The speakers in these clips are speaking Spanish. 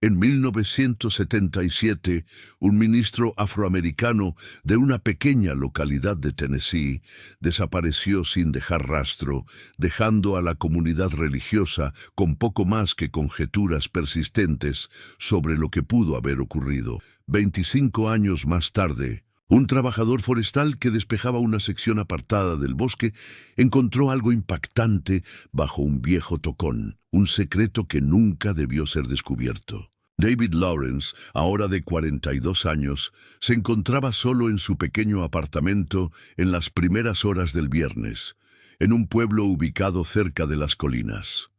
En 1977, un ministro afroamericano de una pequeña localidad de Tennessee desapareció sin dejar rastro, dejando a la comunidad religiosa con poco más que conjeturas persistentes sobre lo que pudo haber ocurrido. 25 años más tarde, un trabajador forestal que despejaba una sección apartada del bosque encontró algo impactante bajo un viejo tocón, un secreto que nunca debió ser descubierto. David Lawrence, ahora de 42 años, se encontraba solo en su pequeño apartamento en las primeras horas del viernes, en un pueblo ubicado cerca de las colinas.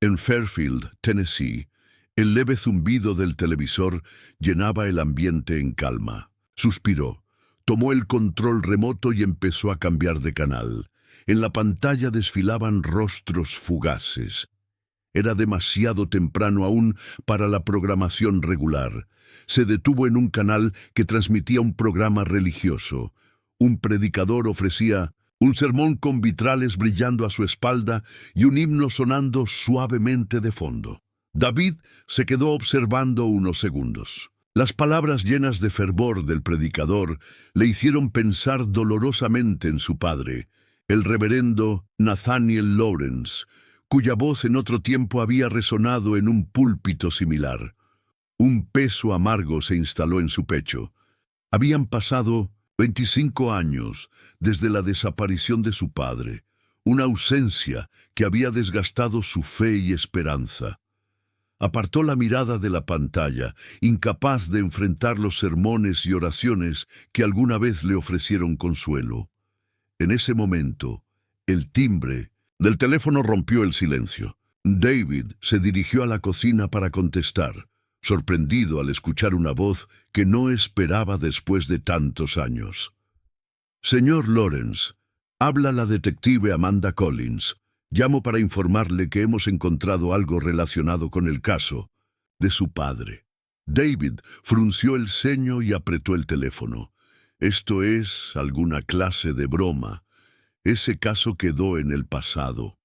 En Fairfield, Tennessee, el leve zumbido del televisor llenaba el ambiente en calma. Suspiró, tomó el control remoto y empezó a cambiar de canal. En la pantalla desfilaban rostros fugaces. Era demasiado temprano aún para la programación regular. Se detuvo en un canal que transmitía un programa religioso. Un predicador ofrecía un sermón con vitrales brillando a su espalda y un himno sonando suavemente de fondo. David se quedó observando unos segundos. Las palabras llenas de fervor del predicador le hicieron pensar dolorosamente en su padre, el reverendo Nathaniel Lawrence, cuya voz en otro tiempo había resonado en un púlpito similar. Un peso amargo se instaló en su pecho. Habían pasado 25 años desde la desaparición de su padre, una ausencia que había desgastado su fe y esperanza. Apartó la mirada de la pantalla, incapaz de enfrentar los sermones y oraciones que alguna vez le ofrecieron consuelo. En ese momento, el timbre del teléfono rompió el silencio. David se dirigió a la cocina para contestar, sorprendido al escuchar una voz que no esperaba después de tantos años. «Señor Lawrence, habla la detective Amanda Collins. Llamo para informarle que hemos encontrado algo relacionado con el caso de su padre». David frunció el ceño y apretó el teléfono. «Esto es alguna clase de broma. Ese caso quedó en el pasado».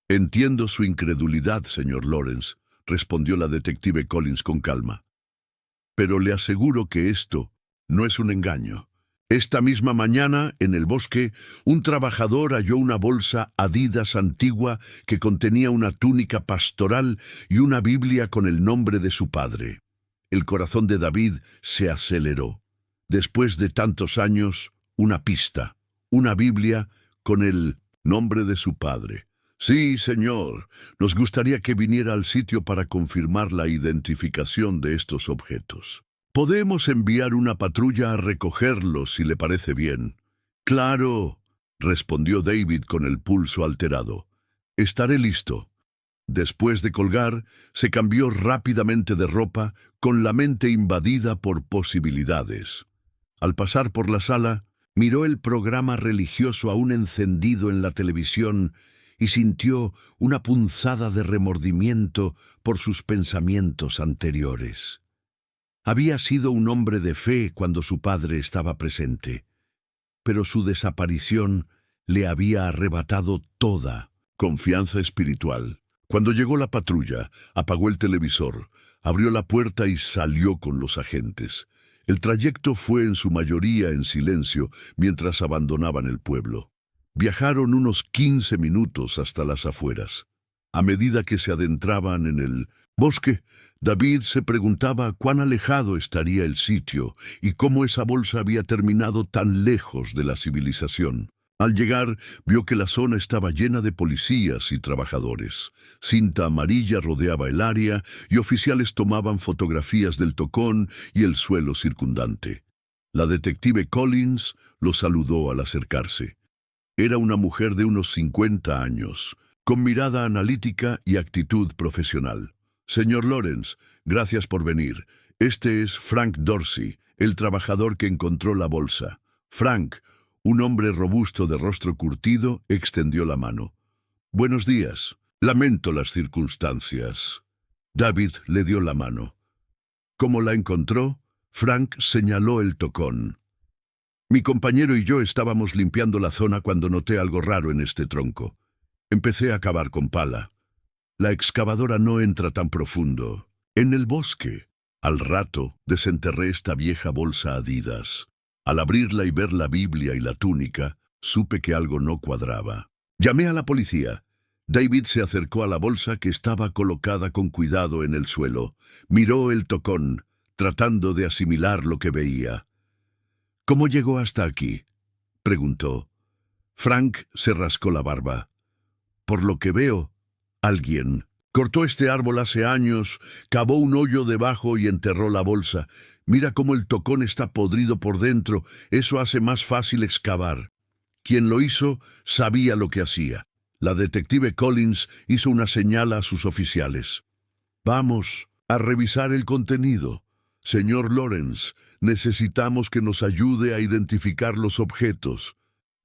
«Entiendo su incredulidad, señor Lawrence», respondió la detective Collins con calma. «Pero le aseguro que esto no es un engaño. Esta misma mañana, en el bosque, un trabajador halló una bolsa Adidas antigua que contenía una túnica pastoral y una Biblia con el nombre de su padre. El corazón de David se aceleró. Después de tantos años, una pista. Una Biblia con el nombre de su padre. «Sí, señor. Nos gustaría que viniera al sitio para confirmar la identificación de estos objetos. Podemos enviar una patrulla a recogerlos si le parece bien». «Claro», respondió David con el pulso alterado. «Estaré listo». Después de colgar, se cambió rápidamente de ropa, con la mente invadida por posibilidades. Al pasar por la sala, miró el programa religioso aún encendido en la televisión y sintió una punzada de remordimiento por sus pensamientos anteriores. Había sido un hombre de fe cuando su padre estaba presente, pero su desaparición le había arrebatado toda confianza espiritual. Cuando llegó la patrulla, apagó el televisor, abrió la puerta y salió con los agentes. El trayecto fue en su mayoría en silencio mientras abandonaban el pueblo. Viajaron unos 15 minutos hasta las afueras. A medida que se adentraban en el bosque, David se preguntaba cuán alejado estaría el sitio y cómo esa bolsa había terminado tan lejos de la civilización. Al llegar, vio que la zona estaba llena de policías y trabajadores. Cinta amarilla rodeaba el área y oficiales tomaban fotografías del tocón y el suelo circundante. La detective Collins lo saludó al acercarse. Era una mujer de unos 50 años, con mirada analítica y actitud profesional. «Señor Lawrence, gracias por venir. Este es Frank Dorsey, el trabajador que encontró la bolsa». Frank, un hombre robusto de rostro curtido, extendió la mano. «Buenos días. Lamento las circunstancias». David le dio la mano. «¿Cómo la encontró?» Frank señaló el tocón. «Mi compañero y yo estábamos limpiando la zona cuando noté algo raro en este tronco. Empecé a cavar con pala. La excavadora no entra tan profundo. En el bosque. Al rato, desenterré esta vieja bolsa Adidas. Al abrirla y ver la Biblia y la túnica, supe que algo no cuadraba. Llamé a la policía. David se acercó a la bolsa que estaba colocada con cuidado en el suelo. Miró el tocón, tratando de asimilar lo que veía. «¿Cómo llegó hasta aquí?», preguntó. Frank se rascó la barba. «Por lo que veo, alguien cortó este árbol hace años, cavó un hoyo debajo y enterró la bolsa. Mira cómo el tocón está podrido por dentro, eso hace más fácil excavar. Quien lo hizo sabía lo que hacía». La detective Collins hizo una señal a sus oficiales. «Vamos a revisar el contenido. Señor Lawrence, necesitamos que nos ayude a identificar los objetos».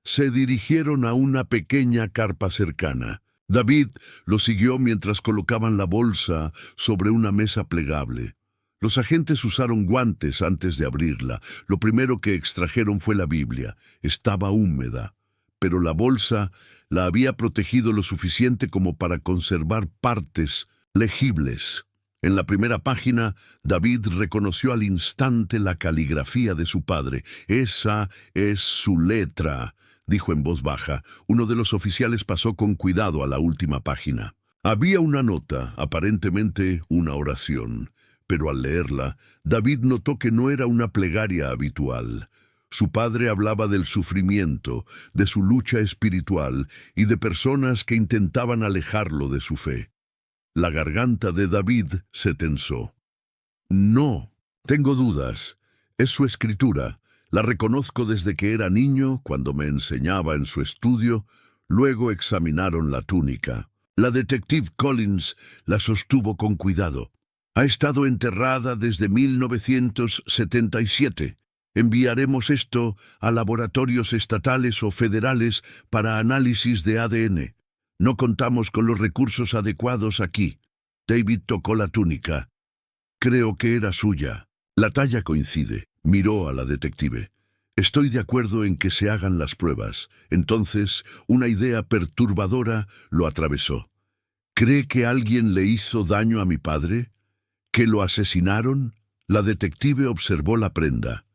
Se dirigieron a una pequeña carpa cercana. David lo siguió mientras colocaban la bolsa sobre una mesa plegable. Los agentes usaron guantes antes de abrirla. Lo primero que extrajeron fue la Biblia. Estaba húmeda, pero la bolsa la había protegido lo suficiente como para conservar partes legibles. En la primera página, David reconoció al instante la caligrafía de su padre. «Esa es su letra», dijo en voz baja. Uno de los oficiales pasó con cuidado a la última página. Había una nota, aparentemente una oración, pero al leerla, David notó que no era una plegaria habitual. Su padre hablaba del sufrimiento, de su lucha espiritual y de personas que intentaban alejarlo de su fe. La garganta de David se tensó. «No, tengo dudas. Es su escritura. La reconozco desde que era niño, cuando me enseñaba en su estudio». Luego examinaron la túnica. La detective Collins la sostuvo con cuidado. «Ha estado enterrada desde 1977. Enviaremos esto a laboratorios estatales o federales para análisis de ADN. No contamos con los recursos adecuados aquí». David tocó la túnica. «Creo que era suya. La talla coincide». Miró a la detective. «Estoy de acuerdo en que se hagan las pruebas». Entonces, una idea perturbadora lo atravesó. «¿Cree que alguien le hizo daño a mi padre? ¿Que lo asesinaron?». La detective observó la prenda.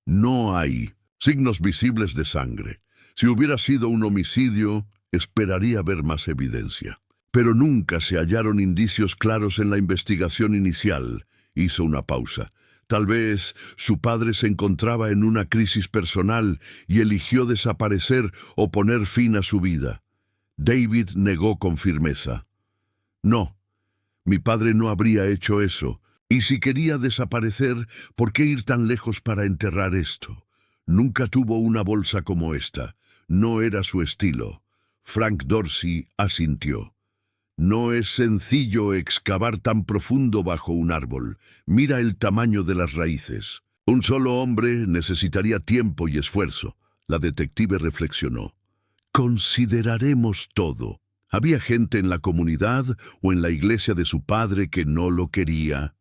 «No hay signos visibles de sangre. Si hubiera sido un homicidio, esperaría ver más evidencia. Pero nunca se hallaron indicios claros en la investigación inicial». Hizo una pausa. «Tal vez su padre se encontraba en una crisis personal y eligió desaparecer o poner fin a su vida». David negó con firmeza. «No, mi padre no habría hecho eso. Y si quería desaparecer, ¿por qué ir tan lejos para enterrar esto? Nunca tuvo una bolsa como esta. No era su estilo». Frank Dorsey asintió. «No es sencillo excavar tan profundo bajo un árbol. Mira el tamaño de las raíces. Un solo hombre necesitaría tiempo y esfuerzo». La detective reflexionó. «Consideraremos todo. ¿Había gente en la comunidad o en la iglesia de su padre que no lo quería?».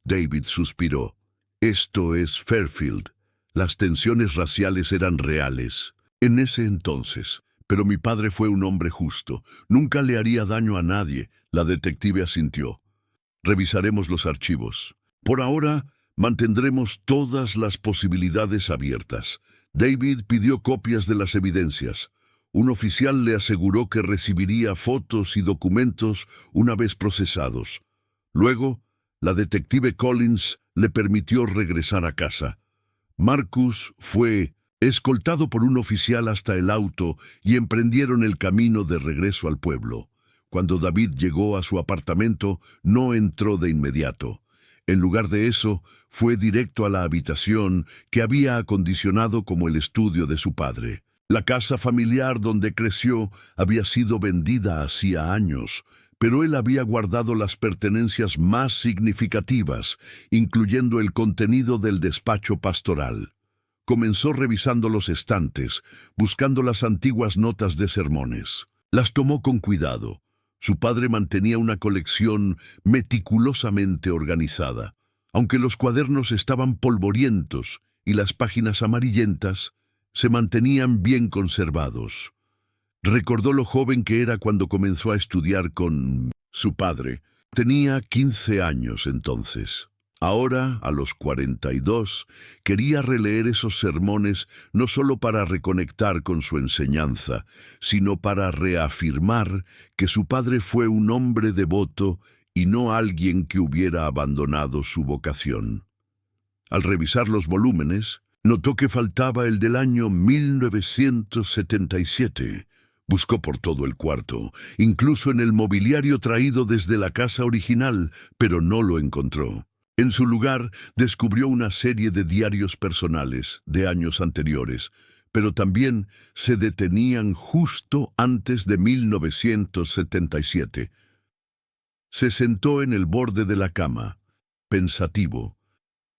David suspiró. «Esto es Fairfield. Las tensiones raciales eran reales en ese entonces. Pero mi padre fue un hombre justo. Nunca le haría daño a nadie». La detective asintió. «Revisaremos los archivos. Por ahora, mantendremos todas las posibilidades abiertas». David pidió copias de las evidencias. Un oficial le aseguró que recibiría fotos y documentos una vez procesados. Luego, la detective Collins le permitió regresar a casa. Marcus fue escoltado por un oficial hasta el auto y emprendieron el camino de regreso al pueblo. Cuando David llegó a su apartamento, no entró de inmediato. En lugar de eso, fue directo a la habitación que había acondicionado como el estudio de su padre. La casa familiar donde creció había sido vendida hacía años, pero él había guardado las pertenencias más significativas, incluyendo el contenido del despacho pastoral. Comenzó revisando los estantes, buscando las antiguas notas de sermones. Las tomó con cuidado. Su padre mantenía una colección meticulosamente organizada. Aunque los cuadernos estaban polvorientos y las páginas amarillentas, se mantenían bien conservados. Recordó lo joven que era cuando comenzó a estudiar con su padre. Tenía 15 años entonces. Ahora, a los 42, quería releer esos sermones no solo para reconectar con su enseñanza, sino para reafirmar que su padre fue un hombre devoto y no alguien que hubiera abandonado su vocación. Al revisar los volúmenes, notó que faltaba el del año 1977. Buscó por todo el cuarto, incluso en el mobiliario traído desde la casa original, pero no lo encontró. En su lugar, descubrió una serie de diarios personales de años anteriores, pero también se detenían justo antes de 1977. Se sentó en el borde de la cama, pensativo.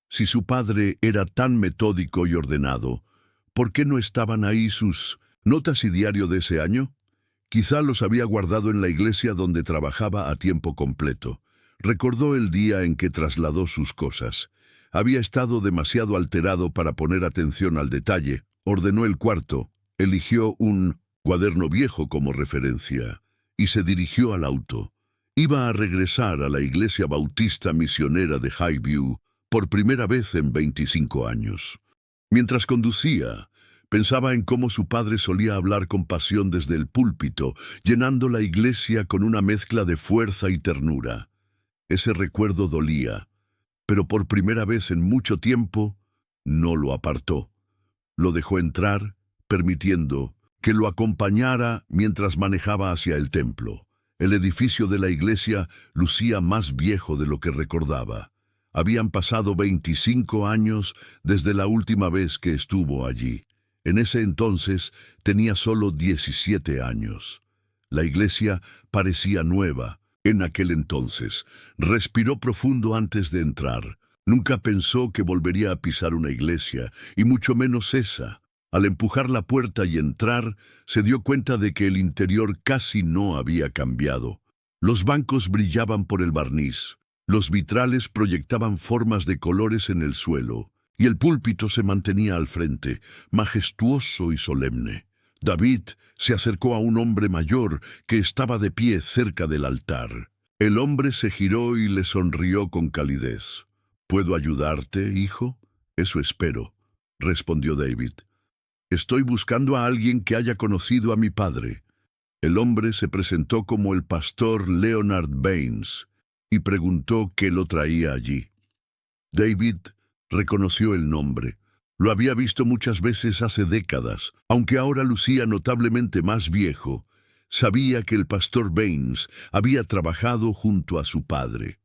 Si su padre era tan metódico y ordenado, ¿por qué no estaban ahí sus notas y diario de ese año? Quizá los había guardado en la iglesia donde trabajaba a tiempo completo. Recordó el día en que trasladó sus cosas. Había estado demasiado alterado para poner atención al detalle. Ordenó el cuarto, eligió un cuaderno viejo como referencia y se dirigió al auto. Iba a regresar a la iglesia bautista misionera de Highview por primera vez en 25 años. Mientras conducía, pensaba en cómo su padre solía hablar con pasión desde el púlpito, llenando la iglesia con una mezcla de fuerza y ternura. Ese recuerdo dolía, pero por primera vez en mucho tiempo no lo apartó. Lo dejó entrar, permitiendo que lo acompañara mientras manejaba hacia el templo. El edificio de la iglesia lucía más viejo de lo que recordaba. Habían pasado 25 años desde la última vez que estuvo allí. En ese entonces tenía solo 17 años. La iglesia parecía nueva. En aquel entonces, respiró profundo antes de entrar. Nunca pensó que volvería a pisar una iglesia, y mucho menos esa. Al empujar la puerta y entrar, se dio cuenta de que el interior casi no había cambiado. Los bancos brillaban por el barniz, los vitrales proyectaban formas de colores en el suelo, y el púlpito se mantenía al frente, majestuoso y solemne. David se acercó a un hombre mayor que estaba de pie cerca del altar. El hombre se giró y le sonrió con calidez. «¿Puedo ayudarte, hijo?» «Eso espero», respondió David. «Estoy buscando a alguien que haya conocido a mi padre». El hombre se presentó como el pastor Leonard Baines y preguntó qué lo traía allí. David reconoció el nombre. Lo había visto muchas veces hace décadas, aunque ahora lucía notablemente más viejo. Sabía que el pastor Baines había trabajado junto a su padre.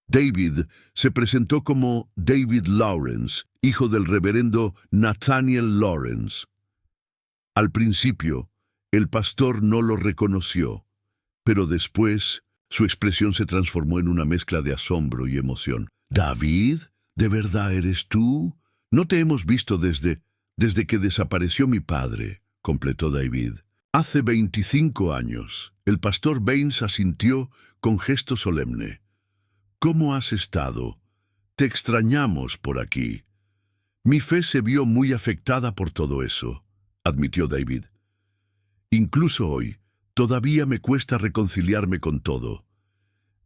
David se presentó como David Lawrence, hijo del reverendo Nathaniel Lawrence. Al principio, el pastor no lo reconoció, pero después su expresión se transformó en una mezcla de asombro y emoción. «¿David? ¿De verdad eres tú? No te hemos visto desde que desapareció mi padre», completó David. «Hace 25 años». El pastor Baines asintió con gesto solemne. «¿Cómo has estado? Te extrañamos por aquí». «Mi fe se vio muy afectada por todo eso», admitió David. «Incluso hoy, todavía me cuesta reconciliarme con todo».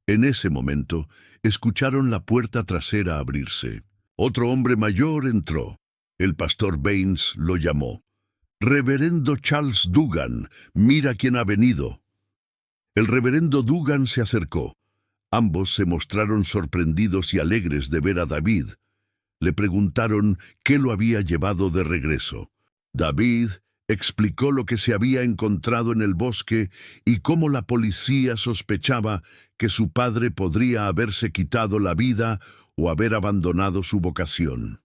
En ese momento, escucharon la puerta trasera abrirse. Otro hombre mayor entró. El pastor Baines lo llamó. «Reverendo Charles Dugan, mira quién ha venido». El reverendo Dugan se acercó. Ambos se mostraron sorprendidos y alegres de ver a David. Le preguntaron qué lo había llevado de regreso. David explicó lo que se había encontrado en el bosque y cómo la policía sospechaba que su padre podría haberse quitado la vida o haber abandonado su vocación.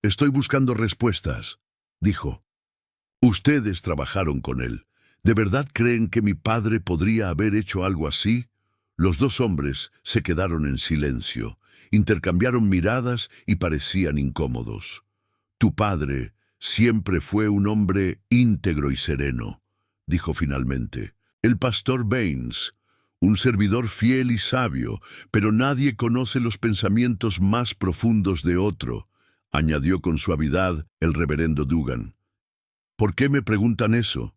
«Estoy buscando respuestas», dijo. «Ustedes trabajaron con él. ¿De verdad creen que mi padre podría haber hecho algo así?» Los dos hombres se quedaron en silencio, intercambiaron miradas y parecían incómodos. «Tu padre siempre fue un hombre íntegro y sereno», dijo finalmente. «El pastor Baines, un servidor fiel y sabio, pero nadie conoce los pensamientos más profundos de otro», añadió con suavidad el reverendo Dugan. «¿Por qué me preguntan eso?»,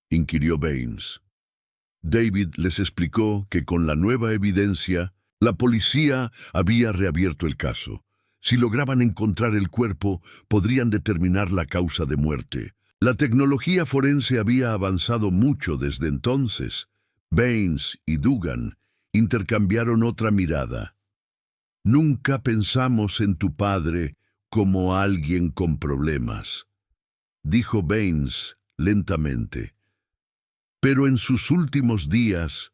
inquirió Baines. David les explicó que con la nueva evidencia, la policía había reabierto el caso. Si lograban encontrar el cuerpo, podrían determinar la causa de muerte. La tecnología forense había avanzado mucho desde entonces. Baines y Dugan intercambiaron otra mirada. Nunca pensamos en tu padre como alguien con problemas, dijo Baines lentamente. Pero en sus últimos días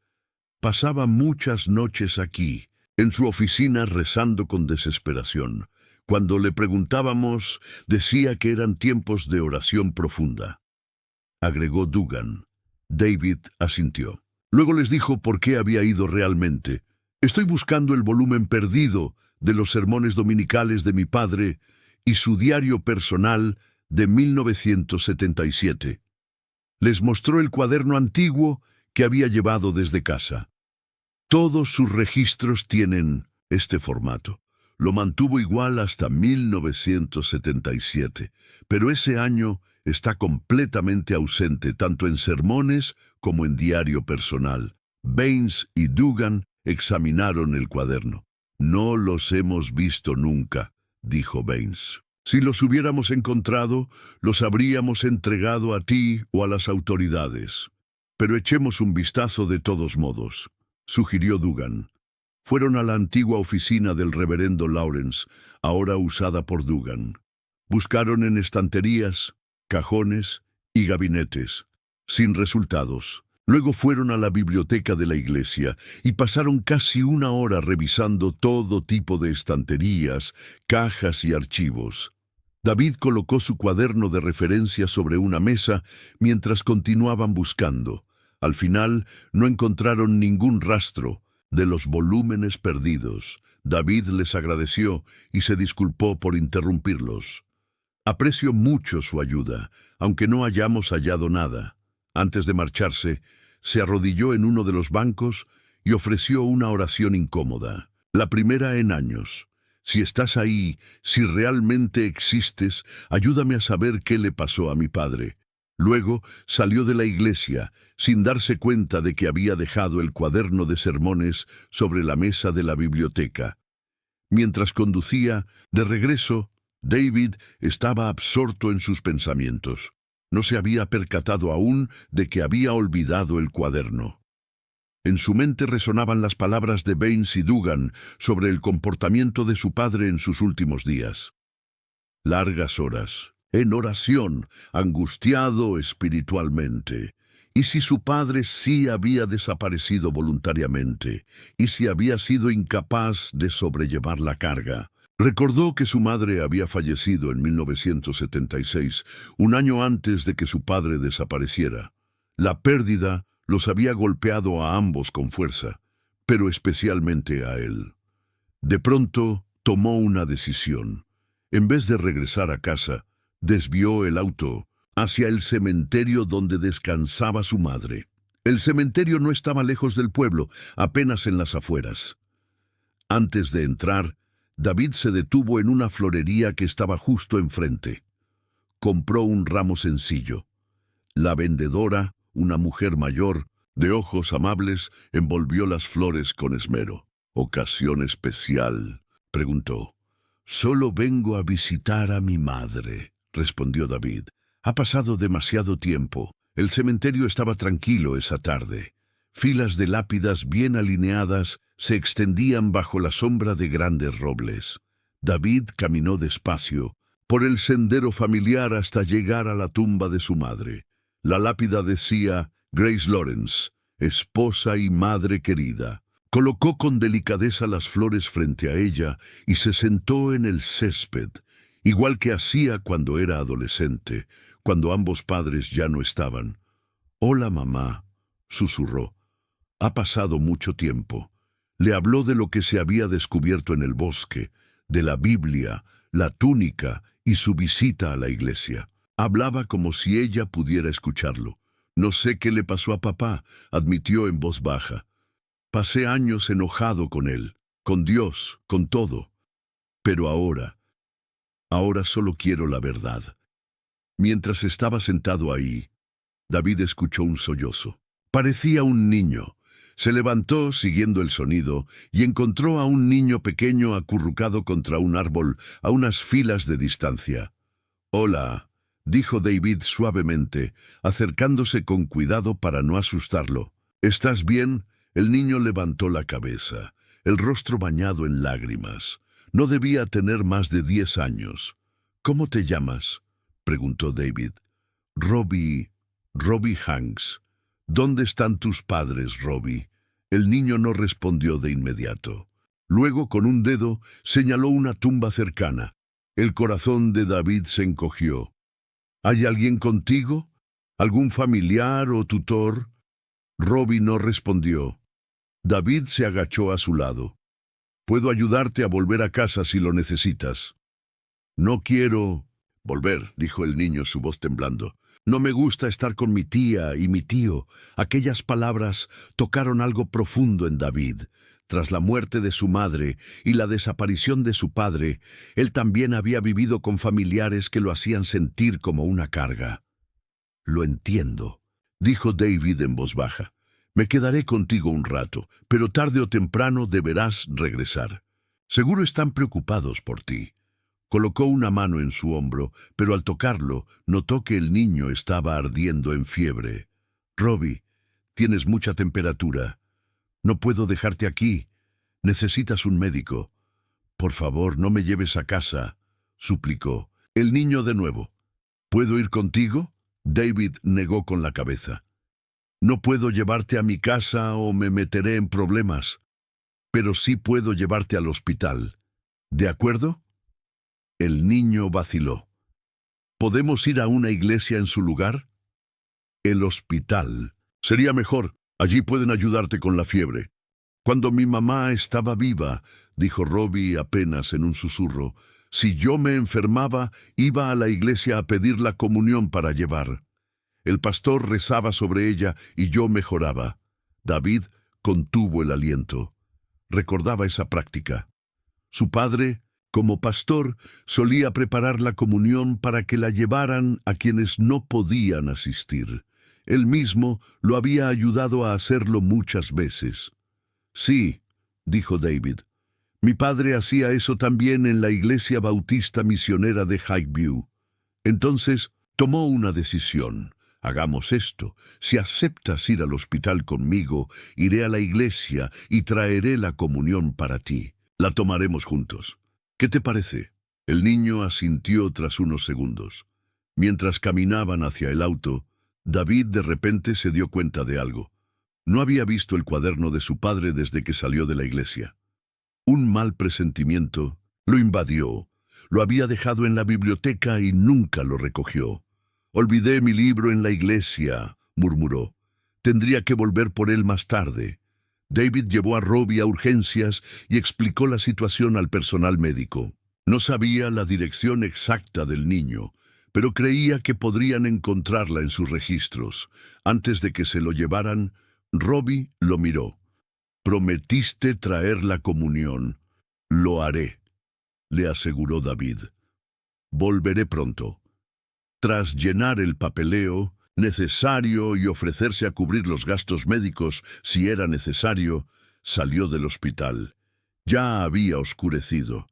pasaba muchas noches aquí, en su oficina rezando con desesperación. Cuando le preguntábamos, decía que eran tiempos de oración profunda. Agregó Dugan. David asintió. Luego les dijo por qué había ido realmente. Estoy buscando el volumen perdido de los sermones dominicales de mi padre y su diario personal de 1977. Les mostró el cuaderno antiguo que había llevado desde casa. Todos sus registros tienen este formato. Lo mantuvo igual hasta 1977, pero ese año está completamente ausente tanto en sermones como en diario personal. Baines y Dugan examinaron el cuaderno. No los hemos visto nunca, dijo Baines. Si los hubiéramos encontrado, los habríamos entregado a ti o a las autoridades. Pero echemos un vistazo de todos modos, sugirió Dugan. Fueron a la antigua oficina del reverendo Lawrence, ahora usada por Dugan. Buscaron en estanterías, cajones y gabinetes, sin resultados. Luego fueron a la biblioteca de la iglesia y pasaron casi una hora revisando todo tipo de estanterías, cajas y archivos. David colocó su cuaderno de referencia sobre una mesa mientras continuaban buscando. Al final no encontraron ningún rastro de los volúmenes perdidos. David les agradeció y se disculpó por interrumpirlos. Aprecio mucho su ayuda, aunque no hayamos hallado nada. Antes de marcharse, se arrodilló en uno de los bancos y ofreció una oración incómoda, la primera en años. Si estás ahí, si realmente existes, ayúdame a saber qué le pasó a mi padre. Luego salió de la iglesia, sin darse cuenta de que había dejado el cuaderno de sermones sobre la mesa de la biblioteca. Mientras conducía, de regreso, David estaba absorto en sus pensamientos. No se había percatado aún de que había olvidado el cuaderno. En su mente resonaban las palabras de Baines y Dugan sobre el comportamiento de su padre en sus últimos días. Largas horas, en oración, angustiado espiritualmente. ¿Y si su padre sí había desaparecido voluntariamente? ¿Y si había sido incapaz de sobrellevar la carga? Recordó que su madre había fallecido en 1976, un año antes de que su padre desapareciera. La pérdida los había golpeado a ambos con fuerza, pero especialmente a él. De pronto tomó una decisión. En vez de regresar a casa, desvió el auto hacia el cementerio donde descansaba su madre. El cementerio no estaba lejos del pueblo, apenas en las afueras. Antes de entrar, David se detuvo en una florería que estaba justo enfrente. Compró un ramo sencillo. La vendedora, una mujer mayor, de ojos amables, envolvió las flores con esmero. «¿Ocasión especial?», preguntó. «Solo vengo a visitar a mi madre», respondió David. «Ha pasado demasiado tiempo. El cementerio estaba tranquilo esa tarde. Filas de lápidas bien alineadas se extendían bajo la sombra de grandes robles. David caminó despacio por el sendero familiar hasta llegar a la tumba de su madre. La lápida decía Grace Lawrence, esposa y madre querida. Colocó con delicadeza las flores frente a ella y se sentó en el césped, igual que hacía cuando era adolescente, cuando ambos padres ya no estaban. «Hola, mamá», susurró. «Ha pasado mucho tiempo». Le habló de lo que se había descubierto en el bosque, de la Biblia, la túnica y su visita a la iglesia. Hablaba como si ella pudiera escucharlo. «No sé qué le pasó a papá», admitió en voz baja. «Pasé años enojado con él, con Dios, con todo. Pero ahora solo quiero la verdad». Mientras estaba sentado ahí, David escuchó un sollozo. Parecía un niño. Se levantó siguiendo el sonido y encontró a un niño pequeño acurrucado contra un árbol a unas filas de distancia. «Hola», dijo David suavemente, acercándose con cuidado para no asustarlo. «¿Estás bien?» El niño levantó la cabeza, el rostro bañado en lágrimas. No debía tener más de 10 años. «¿Cómo te llamas?», preguntó David. «Robbie Hanks». «¿Dónde están tus padres, Robbie?». El niño no respondió de inmediato. Luego, con un dedo, señaló una tumba cercana. El corazón de David se encogió. «¿Hay alguien contigo? ¿Algún familiar o tutor?». Robbie no respondió. David se agachó a su lado. «Puedo ayudarte a volver a casa si lo necesitas». «No quiero volver», dijo el niño, su voz temblando. «No me gusta estar con mi tía y mi tío». Aquellas palabras tocaron algo profundo en David. Tras la muerte de su madre y la desaparición de su padre, él también había vivido con familiares que lo hacían sentir como una carga. «Lo entiendo», dijo David en voz baja. «Me quedaré contigo un rato, pero tarde o temprano deberás regresar. Seguro están preocupados por ti». Colocó una mano en su hombro, pero al tocarlo, notó que el niño estaba ardiendo en fiebre. «Robbie, tienes mucha temperatura. No puedo dejarte aquí. Necesitas un médico. Por favor, no me lleves a casa», suplicó. El niño de nuevo. «¿Puedo ir contigo?». David negó con la cabeza. «No puedo llevarte a mi casa o me meteré en problemas. Pero sí puedo llevarte al hospital. ¿De acuerdo?». El niño vaciló. «¿Podemos ir a una iglesia en su lugar?». «El hospital. Sería mejor. Allí pueden ayudarte con la fiebre». «Cuando mi mamá estaba viva», dijo Robbie apenas en un susurro, «si yo me enfermaba, iba a la iglesia a pedir la comunión para llevar. El pastor rezaba sobre ella y yo mejoraba». David contuvo el aliento. Recordaba esa práctica. Su padre, como pastor, solía preparar la comunión para que la llevaran a quienes no podían asistir. Él mismo lo había ayudado a hacerlo muchas veces. «Sí», dijo David. «Mi padre hacía eso también en la iglesia bautista misionera de Highview». Entonces tomó una decisión. «Hagamos esto. Si aceptas ir al hospital conmigo, iré a la iglesia y traeré la comunión para ti. La tomaremos juntos. ¿Qué te parece?». El niño asintió tras unos segundos. Mientras caminaban hacia el auto, David de repente se dio cuenta de algo. No había visto el cuaderno de su padre desde que salió de la iglesia. Un mal presentimiento lo invadió. Lo había dejado en la biblioteca y nunca lo recogió. «Olvidé mi libro en la iglesia», murmuró. «Tendría que volver por él más tarde». David llevó a Robbie a urgencias y explicó la situación al personal médico. No sabía la dirección exacta del niño, pero creía que podrían encontrarla en sus registros. Antes de que se lo llevaran, Robbie lo miró. «Prometiste traer la comunión». «Lo haré», le aseguró David. «Volveré pronto». Tras llenar el papeleo necesario y ofrecerse a cubrir los gastos médicos si era necesario, salió del hospital. Ya había oscurecido.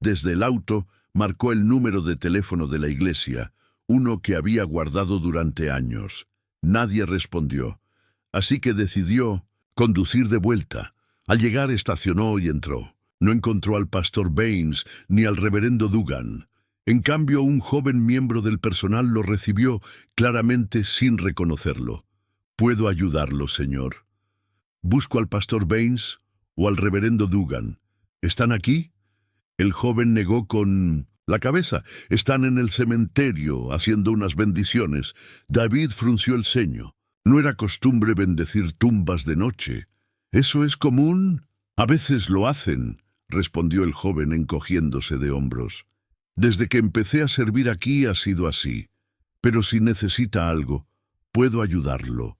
Desde el auto marcó el número de teléfono de la iglesia, uno que había guardado durante años. Nadie respondió, así que decidió conducir de vuelta. Al llegar estacionó y entró. No encontró al pastor Baines ni al reverendo Dugan. En cambio, un joven miembro del personal lo recibió claramente sin reconocerlo. «¿Puedo ayudarlo, señor?». «Busco al pastor Baines o al reverendo Dugan. ¿Están aquí?». El joven negó con la cabeza. «Están en el cementerio haciendo unas bendiciones». David frunció el ceño. No era costumbre bendecir tumbas de noche. «¿Eso es común?». «A veces lo hacen», respondió el joven encogiéndose de hombros. «Desde que empecé a servir aquí ha sido así. Pero si necesita algo, puedo ayudarlo».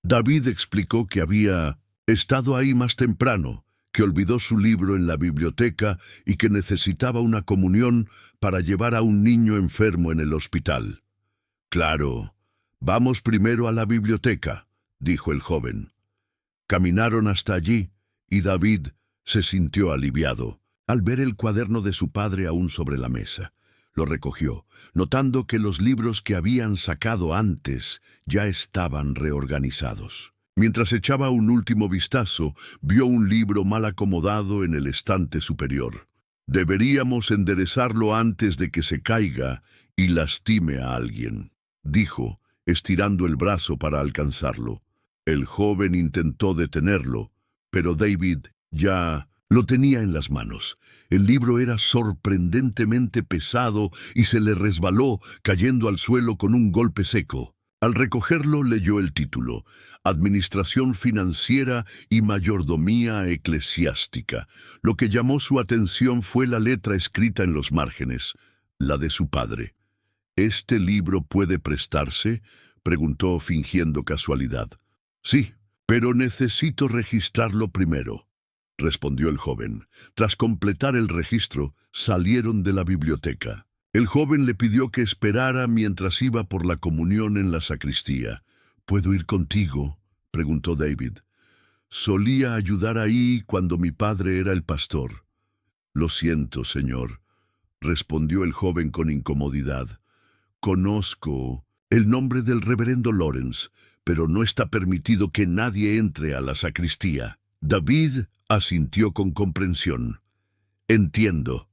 David explicó que había estado ahí más temprano, que olvidó su libro en la biblioteca y que necesitaba una comunión para llevar a un niño enfermo en el hospital. «Claro, vamos primero a la biblioteca», dijo el joven. Caminaron hasta allí, y David se sintió aliviado al ver el cuaderno de su padre aún sobre la mesa. Lo recogió, notando que los libros que habían sacado antes ya estaban reorganizados. Mientras echaba un último vistazo, vio un libro mal acomodado en el estante superior. «Deberíamos enderezarlo antes de que se caiga y lastime a alguien», dijo, estirando el brazo para alcanzarlo. El joven intentó detenerlo, pero David ya lo tenía en las manos. El libro era sorprendentemente pesado y se le resbaló, cayendo al suelo con un golpe seco. Al recogerlo leyó el título: Administración Financiera y Mayordomía Eclesiástica. Lo que llamó su atención fue la letra escrita en los márgenes, la de su padre. «¿Este libro puede prestarse?», preguntó fingiendo casualidad. «Sí, pero necesito registrarlo primero», respondió el joven. Tras completar el registro, salieron de la biblioteca. El joven le pidió que esperara mientras iba por la comunión en la sacristía. «¿Puedo ir contigo?», preguntó David. «Solía ayudar ahí cuando mi padre era el pastor». «Lo siento, señor», respondió el joven con incomodidad. «Conozco el nombre del reverendo Lawrence, pero no está permitido que nadie entre a la sacristía». David asintió con comprensión. «Entiendo».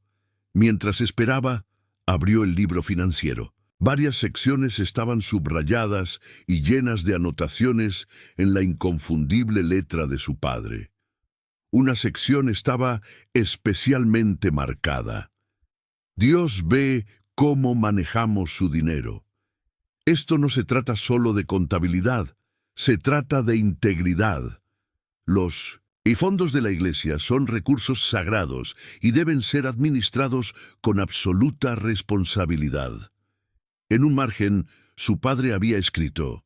Mientras esperaba, abrió el libro financiero. Varias secciones estaban subrayadas y llenas de anotaciones en la inconfundible letra de su padre. Una sección estaba especialmente marcada: «Dios ve cómo manejamos su dinero». Esto no se trata solo de contabilidad, se trata de integridad. Los fondos de la Iglesia son recursos sagrados y deben ser administrados con absoluta responsabilidad. En un margen, su padre había escrito: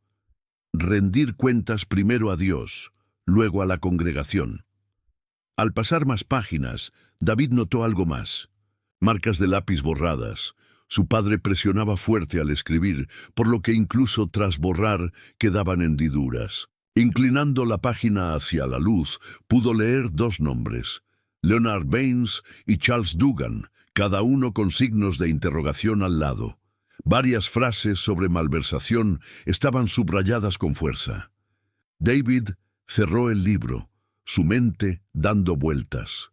rendir cuentas primero a Dios, luego a la congregación. Al pasar más páginas, David notó algo más: marcas de lápiz borradas. Su padre presionaba fuerte al escribir, por lo que incluso tras borrar quedaban hendiduras. Inclinando la página hacia la luz, pudo leer dos nombres: Leonard Baines y Charles Dugan, cada uno con signos de interrogación al lado. Varias frases sobre malversación estaban subrayadas con fuerza. David cerró el libro, su mente dando vueltas.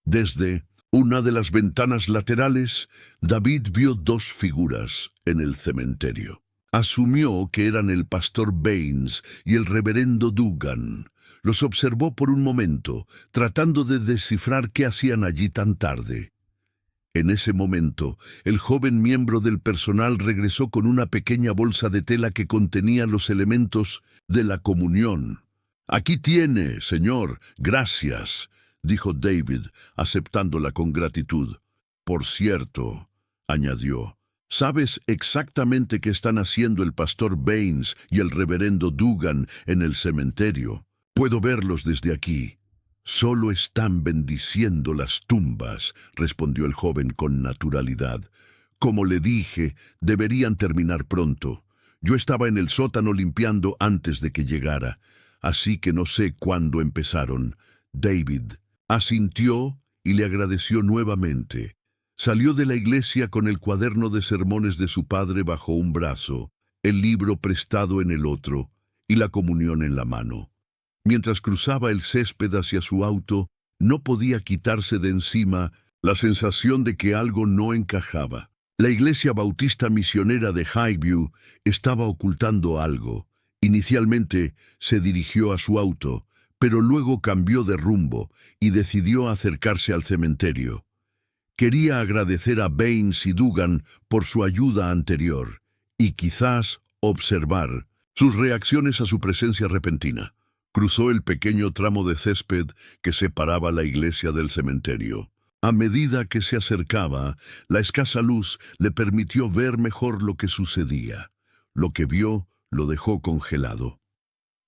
Desde una de las ventanas laterales, David vio dos figuras en el cementerio. Asumió que eran el pastor Baines y el reverendo Dugan. Los observó por un momento, tratando de descifrar qué hacían allí tan tarde. En ese momento, el joven miembro del personal regresó con una pequeña bolsa de tela que contenía los elementos de la comunión. «Aquí tiene, señor, gracias», dijo David, aceptándola con gratitud. «Por cierto», añadió, «¿sabes exactamente qué están haciendo el pastor Baines y el reverendo Dugan en el cementerio? Puedo verlos desde aquí». «Solo están bendiciendo las tumbas», respondió el joven con naturalidad. «Como le dije, deberían terminar pronto. Yo estaba en el sótano limpiando antes de que llegara, así que no sé cuándo empezaron». David asintió y le agradeció nuevamente. Salió de la iglesia con el cuaderno de sermones de su padre bajo un brazo, el libro prestado en el otro y la comunión en la mano. Mientras cruzaba el césped hacia su auto, no podía quitarse de encima la sensación de que algo no encajaba. La iglesia bautista misionera de Highview estaba ocultando algo. Inicialmente se dirigió a su auto, pero luego cambió de rumbo y decidió acercarse al cementerio. Quería agradecer a Baines y Dugan por su ayuda anterior y quizás observar sus reacciones a su presencia repentina. Cruzó el pequeño tramo de césped que separaba la iglesia del cementerio. A medida que se acercaba, la escasa luz le permitió ver mejor lo que sucedía. Lo que vio lo dejó congelado.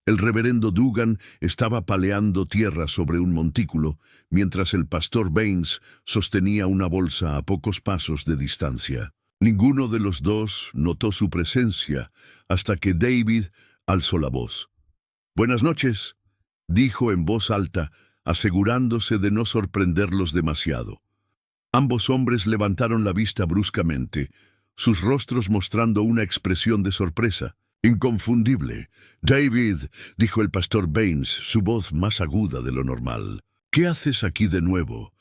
El reverendo Dugan estaba paleando tierra sobre un montículo, mientras el pastor Baines sostenía una bolsa a pocos pasos de distancia. Ninguno de los dos notó su presencia hasta que David alzó la voz. Buenas noches, dijo en voz alta, asegurándose de no sorprenderlos demasiado. Ambos hombres levantaron la vista bruscamente, sus rostros mostrando una expresión de sorpresa. Inconfundible. David, dijo el pastor Baines, su voz más aguda de lo normal. ¿Qué haces aquí de nuevo?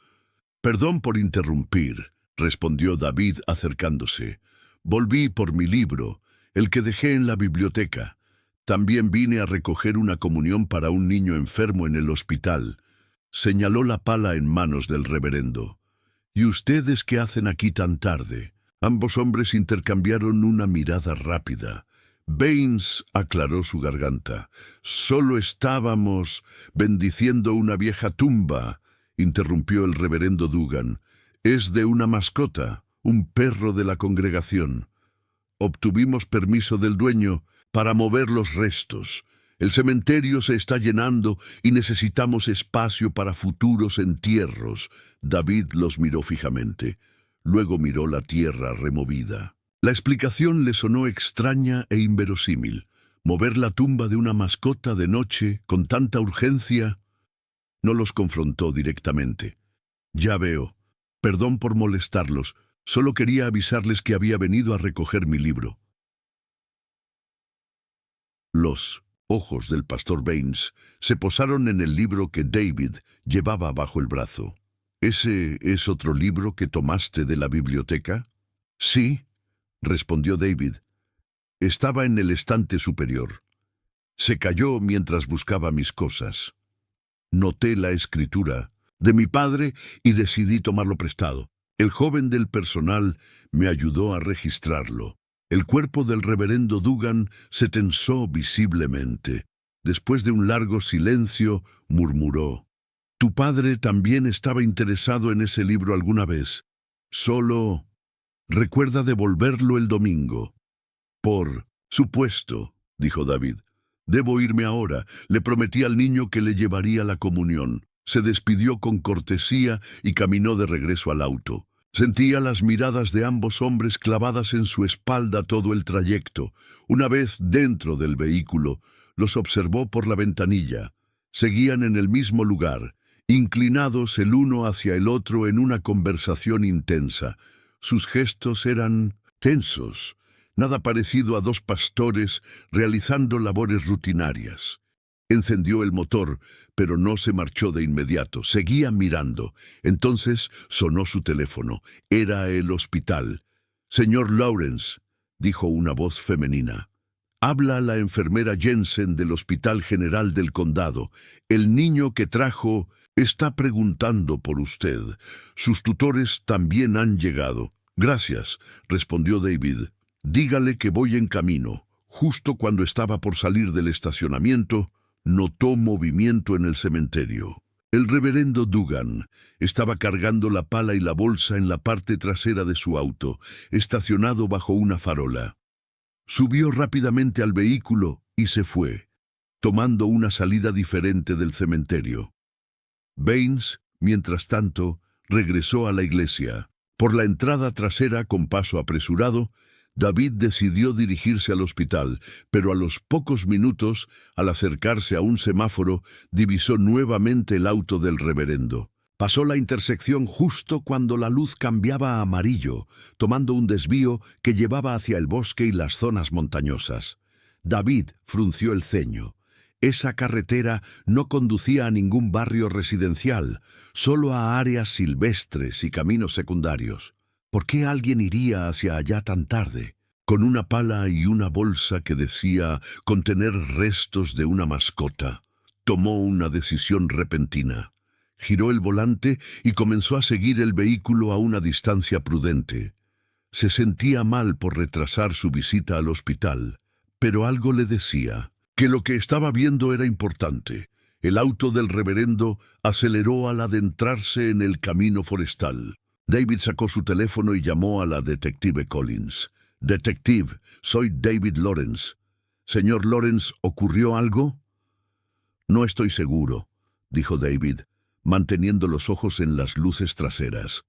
Perdón por interrumpir, respondió David acercándose. Volví por mi libro, el que dejé en la biblioteca. También vine a recoger una comunión para un niño enfermo en el hospital. Señaló la pala en manos del reverendo. ¿Y ustedes qué hacen aquí tan tarde? Ambos hombres intercambiaron una mirada rápida. Baines aclaró su garganta. Solo estábamos bendiciendo una vieja tumba, interrumpió el reverendo Dugan. Es de una mascota, un perro de la congregación. Obtuvimos permiso del dueño para mover los restos. El cementerio se está llenando y necesitamos espacio para futuros entierros. David los miró fijamente. Luego miró la tierra removida. La explicación le sonó extraña e inverosímil. Mover la tumba de una mascota de noche con tanta urgencia. No los confrontó directamente. Ya veo. Perdón por molestarlos. Solo quería avisarles que había venido a recoger mi libro. Los ojos del pastor Baines se posaron en el libro que David llevaba bajo el brazo. ¿Ese es otro libro que tomaste de la biblioteca? Sí, respondió David. Estaba en el estante superior. Se cayó mientras buscaba mis cosas. Noté la escritura de mi padre y decidí tomarlo prestado. El joven del personal me ayudó a registrarlo. El cuerpo del reverendo Dugan se tensó visiblemente. Después de un largo silencio, murmuró. Tu padre también estaba interesado en ese libro alguna vez. Solo recuerda devolverlo el domingo. Por supuesto, dijo David. Debo irme ahora. Le prometí al niño que le llevaría la comunión. Se despidió con cortesía y caminó de regreso al auto. Sentía las miradas de ambos hombres clavadas en su espalda todo el trayecto. Una vez dentro del vehículo, los observó por la ventanilla. Seguían en el mismo lugar, inclinados el uno hacia el otro en una conversación intensa. Sus gestos eran tensos, nada parecido a dos pastores realizando labores rutinarias. Encendió el motor, pero no se marchó de inmediato. Seguía mirando. Entonces sonó su teléfono. Era el hospital. Señor Lawrence, dijo una voz femenina. Habla la enfermera Jensen del Hospital General del Condado. El niño que trajo está preguntando por usted. Sus tutores también han llegado. Gracias, respondió David. Dígale que voy en camino. Justo cuando estaba por salir del estacionamiento, notó movimiento en el cementerio. El reverendo Dugan estaba cargando la pala y la bolsa en la parte trasera de su auto, estacionado bajo una farola. Subió rápidamente al vehículo y se fue, tomando una salida diferente del cementerio. Baines, mientras tanto, regresó a la iglesia. Por la entrada trasera, con paso apresurado, David decidió dirigirse al hospital, pero a los pocos minutos, al acercarse a un semáforo, divisó nuevamente el auto del reverendo. Pasó la intersección justo cuando la luz cambiaba a amarillo, tomando un desvío que llevaba hacia el bosque y las zonas montañosas. David frunció el ceño. Esa carretera no conducía a ningún barrio residencial, solo a áreas silvestres y caminos secundarios. ¿Por qué alguien iría hacia allá tan tarde? Con una pala y una bolsa que decía contener restos de una mascota, tomó una decisión repentina. Giró el volante y comenzó a seguir el vehículo a una distancia prudente. Se sentía mal por retrasar su visita al hospital, pero algo le decía que lo que estaba viendo era importante. El auto del reverendo aceleró al adentrarse en el camino forestal. David sacó su teléfono y llamó a la detective Collins. «Detective, soy David Lawrence. Señor Lawrence, ¿ocurrió algo?» «No estoy seguro», dijo David, manteniendo los ojos en las luces traseras.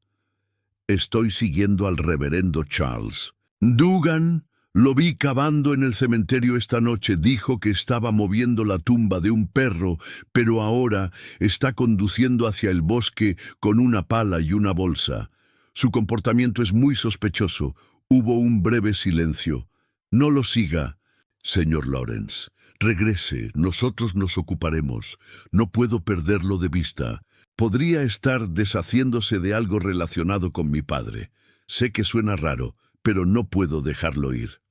«Estoy siguiendo al reverendo Charles». «Dugan», Lo vi cavando en el cementerio esta noche. Dijo que estaba moviendo la tumba de un perro, pero ahora está conduciendo hacia el bosque con una pala y una bolsa. Su comportamiento es muy sospechoso. Hubo un breve silencio. No lo siga, señor Lawrence. Regrese, nosotros nos ocuparemos. No puedo perderlo de vista. Podría estar deshaciéndose de algo relacionado con mi padre. Sé que suena raro, pero no puedo dejarlo ir.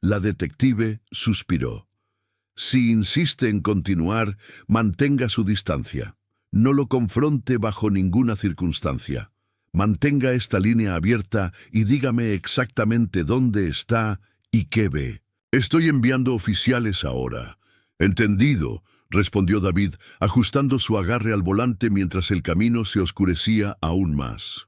La detective suspiró. Si insiste en continuar, mantenga su distancia. No lo confronte bajo ninguna circunstancia. Mantenga esta línea abierta y dígame exactamente dónde está y qué ve. Estoy enviando oficiales ahora. Entendido, respondió David, ajustando su agarre al volante mientras el camino se oscurecía aún más.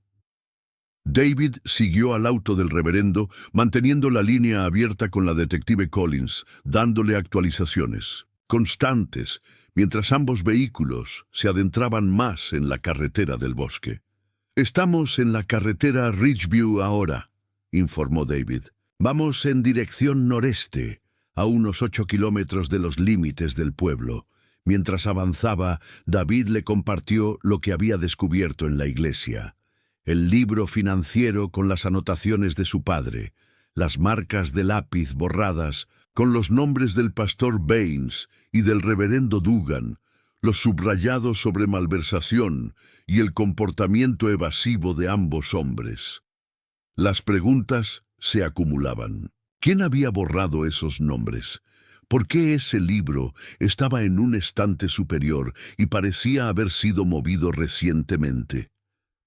David siguió al auto del reverendo, manteniendo la línea abierta con la detective Collins, dándole actualizaciones constantes, mientras ambos vehículos se adentraban más en la carretera del bosque. «Estamos en la carretera Ridgeview ahora», informó David. «Vamos en dirección noreste, a unos 8 kilómetros de los límites del pueblo». Mientras avanzaba, David le compartió lo que había descubierto en la iglesia. El libro financiero con las anotaciones de su padre, las marcas de lápiz borradas con los nombres del pastor Baines y del reverendo Dugan, los subrayados sobre malversación y el comportamiento evasivo de ambos hombres. Las preguntas se acumulaban. ¿Quién había borrado esos nombres? ¿Por qué ese libro estaba en un estante superior y parecía haber sido movido recientemente?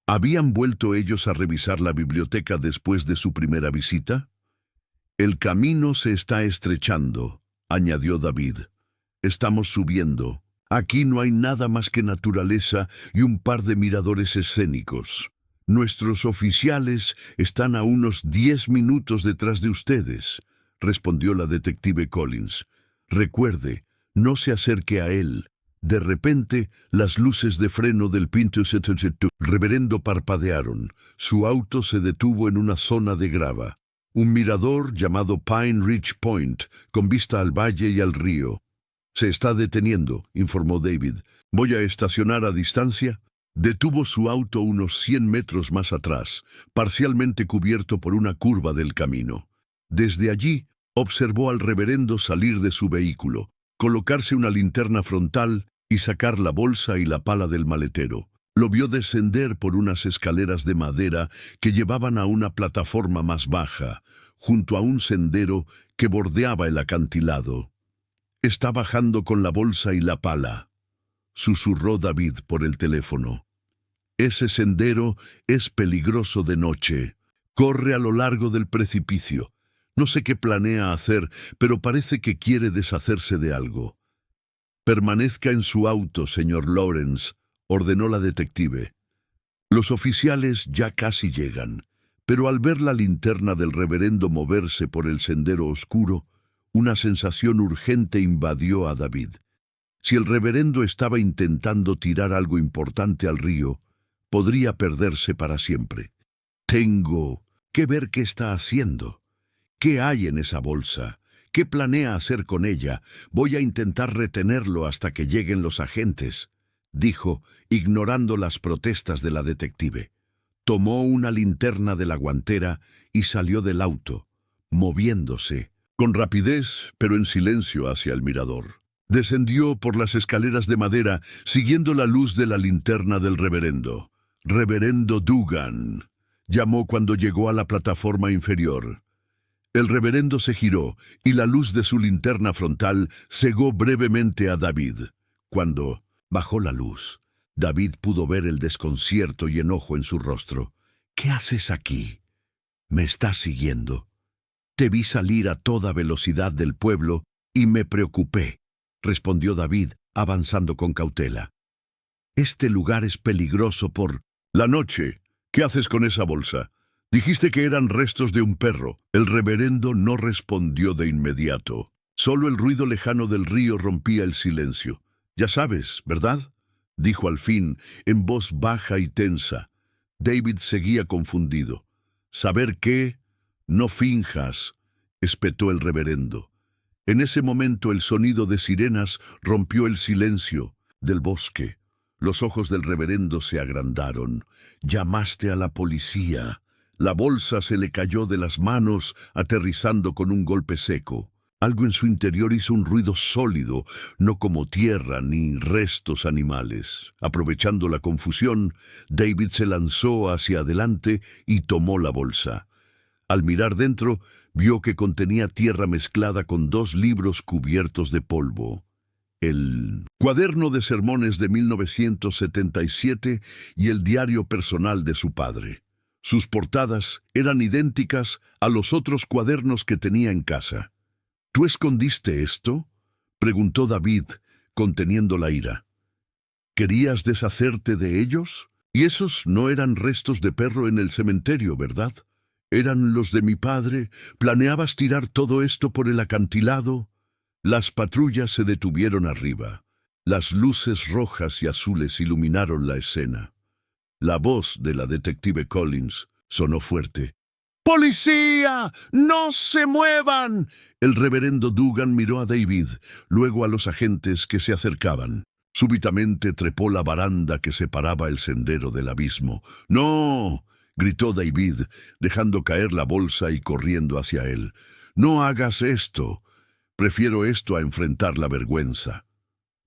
¿Habían vuelto ellos a revisar la biblioteca después de su primera visita? «El camino se está estrechando», añadió David. «Estamos subiendo. Aquí no hay nada más que naturaleza y un par de miradores escénicos. Nuestros oficiales están a unos 10 minutos detrás de ustedes», respondió la detective Collins. «Recuerde, no se acerque a él». De repente, las luces de freno del Pinto reverendo parpadearon. Su auto se detuvo en una zona de grava. Un mirador llamado Pine Ridge Point, con vista al valle y al río. «Se está deteniendo», informó David. «Voy a estacionar a distancia». Detuvo su auto unos 100 metros más atrás, parcialmente cubierto por una curva del camino. Desde allí, observó al reverendo salir de su vehículo, colocarse una linterna frontal y sacar la bolsa y la pala del maletero. Lo vio descender por unas escaleras de madera que llevaban a una plataforma más baja, junto a un sendero que bordeaba el acantilado. «Está bajando con la bolsa y la pala», susurró David por el teléfono. «Ese sendero es peligroso de noche. Corre a lo largo del precipicio. No sé qué planea hacer, pero parece que quiere deshacerse de algo». «Permanezca en su auto, señor Lawrence», ordenó la detective. Los oficiales ya casi llegan, pero al ver la linterna del reverendo moverse por el sendero oscuro, una sensación urgente invadió a David. Si el reverendo estaba intentando tirar algo importante al río, podría perderse para siempre. «Tengo que ver qué está haciendo. ¿Qué hay en esa bolsa? ¿Qué planea hacer con ella? Voy a intentar retenerlo hasta que lleguen los agentes», dijo, ignorando las protestas de la detective. Tomó una linterna de la guantera y salió del auto, moviéndose, con rapidez pero en silencio hacia el mirador. Descendió por las escaleras de madera, siguiendo la luz de la linterna del reverendo. «Reverendo Dugan», llamó cuando llegó a la plataforma inferior. El reverendo se giró y la luz de su linterna frontal cegó brevemente a David. Cuando bajó la luz, David pudo ver el desconcierto y enojo en su rostro. «¿Qué haces aquí? ¿Me estás siguiendo? Te vi salir a toda velocidad del pueblo y me preocupé», respondió David, avanzando con cautela. «Este lugar es peligroso por la noche. ¿Qué haces con esa bolsa? Dijiste que eran restos de un perro». El reverendo no respondió de inmediato. Solo el ruido lejano del río rompía el silencio. «Ya sabes, ¿verdad?», dijo al fin, en voz baja y tensa. David seguía confundido. «¿Saber qué? No finjas. espetó el reverendo. En ese momento el sonido de sirenas rompió el silencio del bosque. Los ojos del reverendo se agrandaron. «Llamaste a la policía». La bolsa se le cayó de las manos, aterrizando con un golpe seco. Algo en su interior hizo un ruido sólido, no como tierra ni restos animales. Aprovechando la confusión, David se lanzó hacia adelante y tomó la bolsa. Al mirar dentro, vio que contenía tierra mezclada con 2 libros cubiertos de polvo. El cuaderno de sermones de 1977 y el diario personal de su padre. Sus portadas eran idénticas a los otros cuadernos que tenía en casa. «¿Tú escondiste esto?», preguntó David, conteniendo la ira. «¿Querías deshacerte de ellos? Y esos no eran restos de perro en el cementerio, ¿verdad? Eran los de mi padre. ¿Planeabas tirar todo esto por el acantilado?» Las patrullas se detuvieron arriba. Las luces rojas y azules iluminaron la escena. La voz de la detective Collins sonó fuerte. «¡Policía! ¡No se muevan!». El reverendo Dugan miró a David, luego a los agentes que se acercaban. Súbitamente trepó la baranda que separaba el sendero del abismo. «¡No!», gritó David, dejando caer la bolsa y corriendo hacia él. «No hagas esto. Prefiero esto a enfrentar la vergüenza»,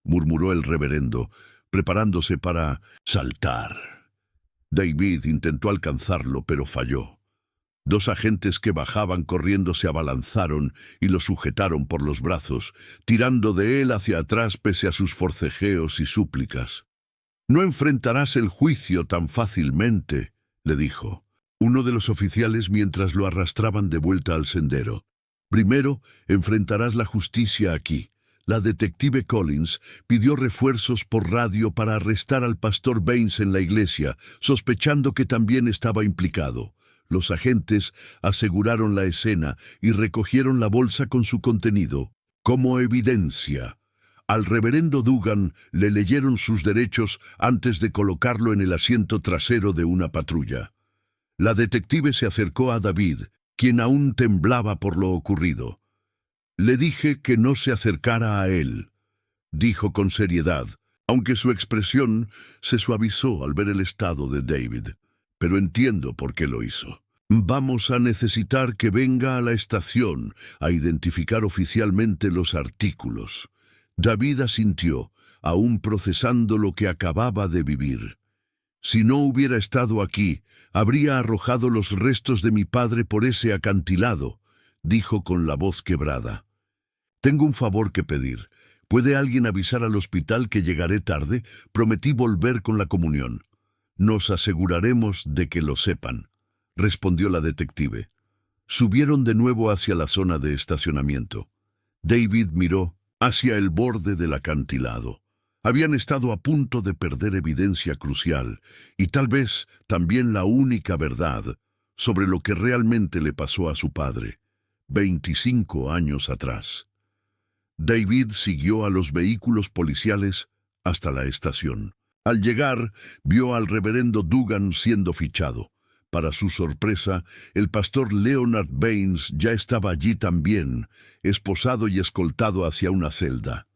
murmuró el reverendo, preparándose para saltar. David intentó alcanzarlo, pero falló. 2 agentes que bajaban corriendo se abalanzaron y lo sujetaron por los brazos, tirando de él hacia atrás pese a sus forcejeos y súplicas. «No enfrentarás el juicio tan fácilmente», le dijo uno de los oficiales mientras lo arrastraban de vuelta al sendero. «Primero enfrentarás la justicia aquí». La detective Collins pidió refuerzos por radio para arrestar al pastor Baines en la iglesia, sospechando que también estaba implicado. Los agentes aseguraron la escena y recogieron la bolsa con su contenido. Como evidencia, al reverendo Dugan le leyeron sus derechos antes de colocarlo en el asiento trasero de una patrulla. La detective se acercó a David, quien aún temblaba por lo ocurrido. «Le dije que no se acercara a él», dijo con seriedad, aunque su expresión se suavizó al ver el estado de David. «Pero entiendo por qué lo hizo. Vamos a necesitar que venga a la estación a identificar oficialmente los artículos». David asintió, aún procesando lo que acababa de vivir. «Si no hubiera estado aquí, habría arrojado los restos de mi padre por ese acantilado», dijo con la voz quebrada. «Tengo un favor que pedir. ¿Puede alguien avisar al hospital que llegaré tarde? Prometí volver con la comunión». «Nos aseguraremos de que lo sepan», respondió la detective. Subieron de nuevo hacia la zona de estacionamiento. David miró hacia el borde del acantilado. Habían estado a punto de perder evidencia crucial, y tal vez también la única verdad sobre lo que realmente le pasó a su padre, 25 años atrás. David siguió a los vehículos policiales hasta la estación. Al llegar, vio al reverendo Dugan siendo fichado. Para su sorpresa, el pastor Leonard Baines ya estaba allí también, esposado y escoltado hacia una celda.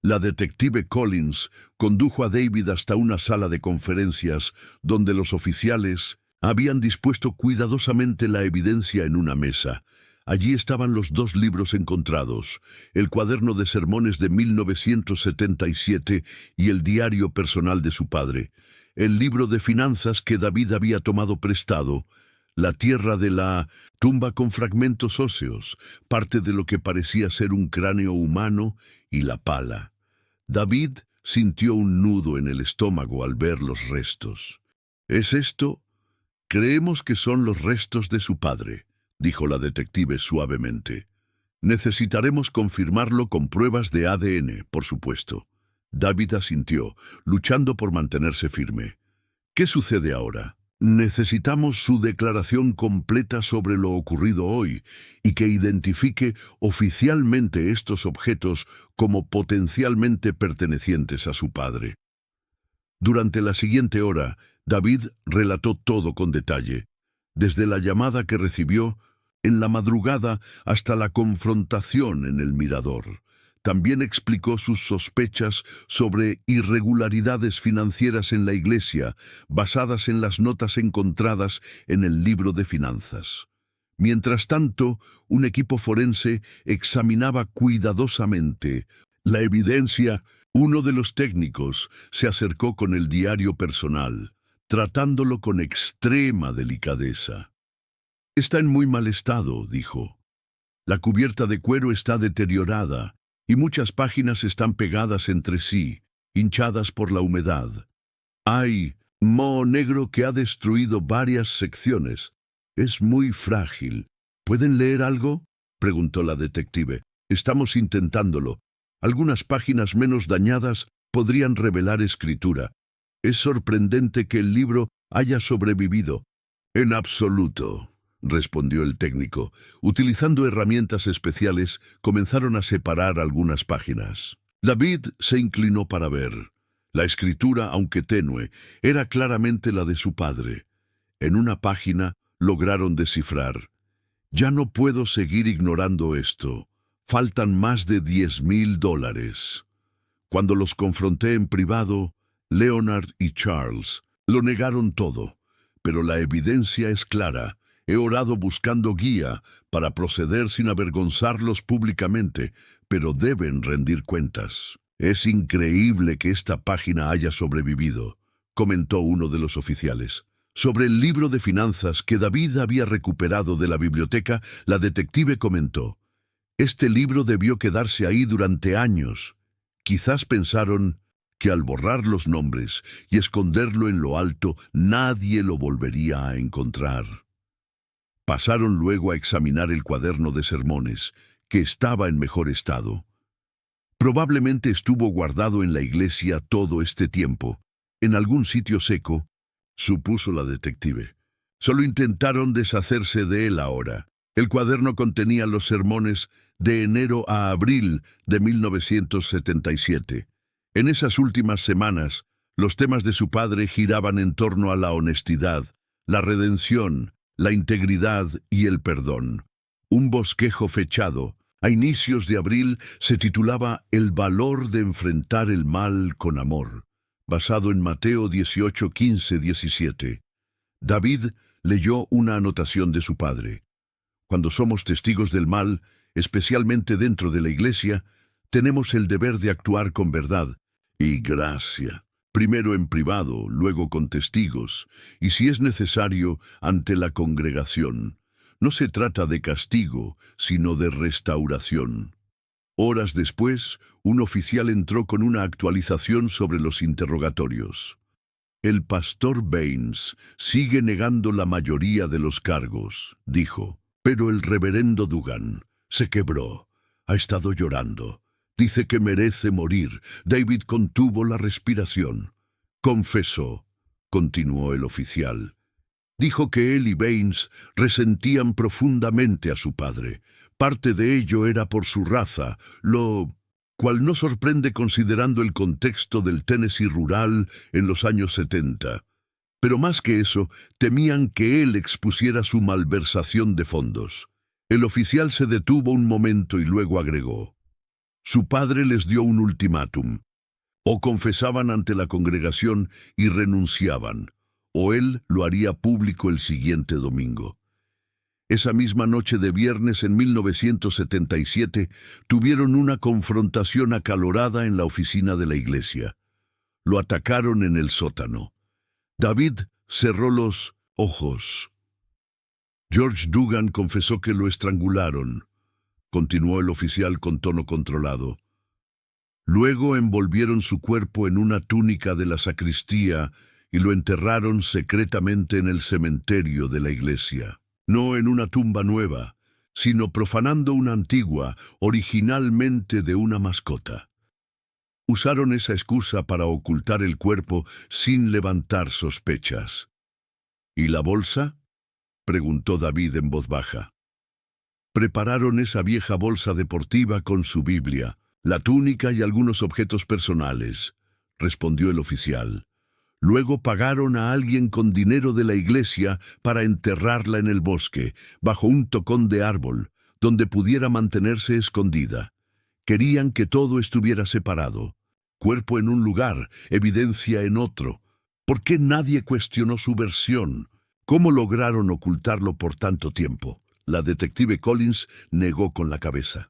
La detective Collins condujo a David hasta una sala de conferencias donde los oficiales habían dispuesto cuidadosamente la evidencia en una mesa. Allí estaban los 2 libros encontrados, el cuaderno de sermones de 1977 y el diario personal de su padre, el libro de finanzas que David había tomado prestado, la tierra de la tumba con fragmentos óseos, parte de lo que parecía ser un cráneo humano, y la pala. David sintió un nudo en el estómago al ver los restos. «¿Es esto? Creemos que son los restos de su padre», dijo la detective suavemente. «Necesitaremos confirmarlo con pruebas de ADN, por supuesto». David asintió, luchando por mantenerse firme. «¿Qué sucede ahora? Necesitamos su declaración completa sobre lo ocurrido hoy y que identifique oficialmente estos objetos como potencialmente pertenecientes a su padre». Durante la siguiente hora, David relató todo con detalle, desde la llamada que recibió, en la madrugada hasta la confrontación en el mirador. También explicó sus sospechas sobre irregularidades financieras en la Iglesia, basadas en las notas encontradas en el libro de finanzas. Mientras tanto, un equipo forense examinaba cuidadosamente la evidencia. Uno de los técnicos se acercó con el diario personal, tratándolo con extrema delicadeza. «Está en muy mal estado», dijo. «La cubierta de cuero está deteriorada y muchas páginas están pegadas entre sí, hinchadas por la humedad. Hay moho negro que ha destruido varias secciones. Es muy frágil. ¿Pueden leer algo?», preguntó la detective. «Estamos intentándolo. Algunas páginas menos dañadas podrían revelar escritura. Es sorprendente que el libro haya sobrevivido». «En absoluto», respondió el técnico. Utilizando herramientas especiales, comenzaron a separar algunas páginas. David se inclinó para ver. La escritura, aunque tenue, era claramente la de su padre. En una página lograron descifrar: «Ya no puedo seguir ignorando esto. Faltan más de $10,000. Cuando los confronté en privado, Leonard y Charles lo negaron todo, pero la evidencia es clara. He orado buscando guía para proceder sin avergonzarlos públicamente, pero deben rendir cuentas». «Es increíble que esta página haya sobrevivido», comentó uno de los oficiales. Sobre el libro de finanzas que David había recuperado de la biblioteca, la detective comentó: «Este libro debió quedarse ahí durante años. Quizás pensaron que al borrar los nombres y esconderlo en lo alto, nadie lo volvería a encontrar». Pasaron luego a examinar el cuaderno de sermones, que estaba en mejor estado. Probablemente estuvo guardado en la iglesia todo este tiempo, en algún sitio seco, supuso la detective. Solo intentaron deshacerse de él ahora. El cuaderno contenía los sermones de enero a abril de 1977. En esas últimas semanas, los temas de su padre giraban en torno a la honestidad, la redención, la integridad y el perdón. Un bosquejo fechado, a inicios de abril, se titulaba «El valor de enfrentar el mal con amor», basado en Mateo 18, 15, 17. David leyó una anotación de su padre. «Cuando somos testigos del mal, especialmente dentro de la iglesia, tenemos el deber de actuar con verdad y gracia, primero en privado, luego con testigos, y si es necesario, ante la congregación. No se trata de castigo, sino de restauración». Horas después, un oficial entró con una actualización sobre los interrogatorios. «El pastor Baines sigue negando la mayoría de los cargos», dijo. «Pero el reverendo Dugan se quebró. Ha estado llorando. Dice que merece morir». David contuvo la respiración. «Confesó», continuó el oficial. «Dijo que él y Baines resentían profundamente a su padre. Parte de ello era por su raza, lo cual no sorprende considerando el contexto del Tennessee rural en los años 70. Pero más que eso, temían que él expusiera su malversación de fondos». El oficial se detuvo un momento y luego agregó: «Su padre les dio un ultimátum. O confesaban ante la congregación y renunciaban, o él lo haría público el siguiente domingo». Esa misma noche de viernes en 1977 tuvieron una confrontación acalorada en la oficina de la iglesia. Lo atacaron en el sótano. David cerró los ojos. «George Dugan confesó que lo estrangularon», continuó el oficial con tono controlado. «Luego envolvieron su cuerpo en una túnica de la sacristía y lo enterraron secretamente en el cementerio de la iglesia. No en una tumba nueva, sino profanando una antigua, originalmente de una mascota. Usaron esa excusa para ocultar el cuerpo sin levantar sospechas». «¿Y la bolsa?», preguntó David en voz baja. «Prepararon esa vieja bolsa deportiva con su Biblia, la túnica y algunos objetos personales», respondió el oficial. Luego pagaron a alguien con dinero de la iglesia para enterrarla en el bosque, bajo un tocón de árbol, donde pudiera mantenerse escondida. Querían que todo estuviera separado. Cuerpo en un lugar, evidencia en otro. ¿Por qué nadie cuestionó su versión? ¿Cómo lograron ocultarlo por tanto tiempo? La detective Collins negó con la cabeza.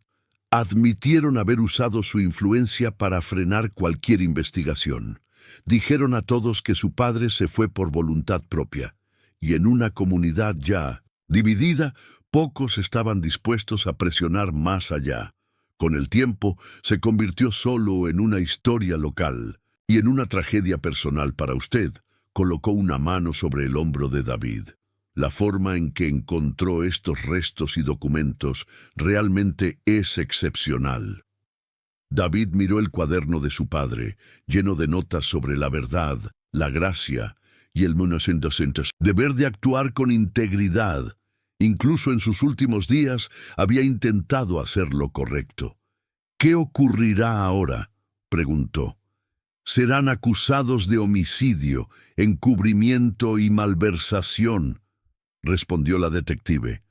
Admitieron haber usado su influencia para frenar cualquier investigación. Dijeron a todos que su padre se fue por voluntad propia. Y en una comunidad ya dividida, pocos estaban dispuestos a presionar más allá. Con el tiempo, se convirtió solo en una historia local y en una tragedia personal para usted. Colocó una mano sobre el hombro de David. La forma en que encontró estos restos y documentos realmente es excepcional. David miró el cuaderno de su padre, lleno de notas sobre la verdad, la gracia y el deber de actuar con integridad. Incluso en sus últimos días había intentado hacer lo correcto. ¿Qué ocurrirá ahora?, preguntó. Serán acusados de homicidio, encubrimiento y malversación, respondió la detective.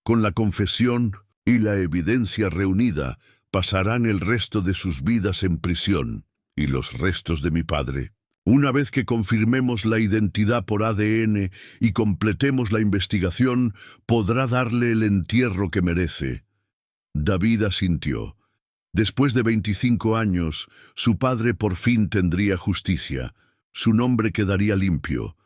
Con la confesión y la evidencia reunida, pasarán el resto de sus vidas en prisión. ¿Y los restos de mi padre? Una vez que confirmemos la identidad por ADN y completemos la investigación, podrá darle el entierro que merece. David asintió. Después de 25 años, su padre por fin tendría justicia. Su nombre quedaría limpio.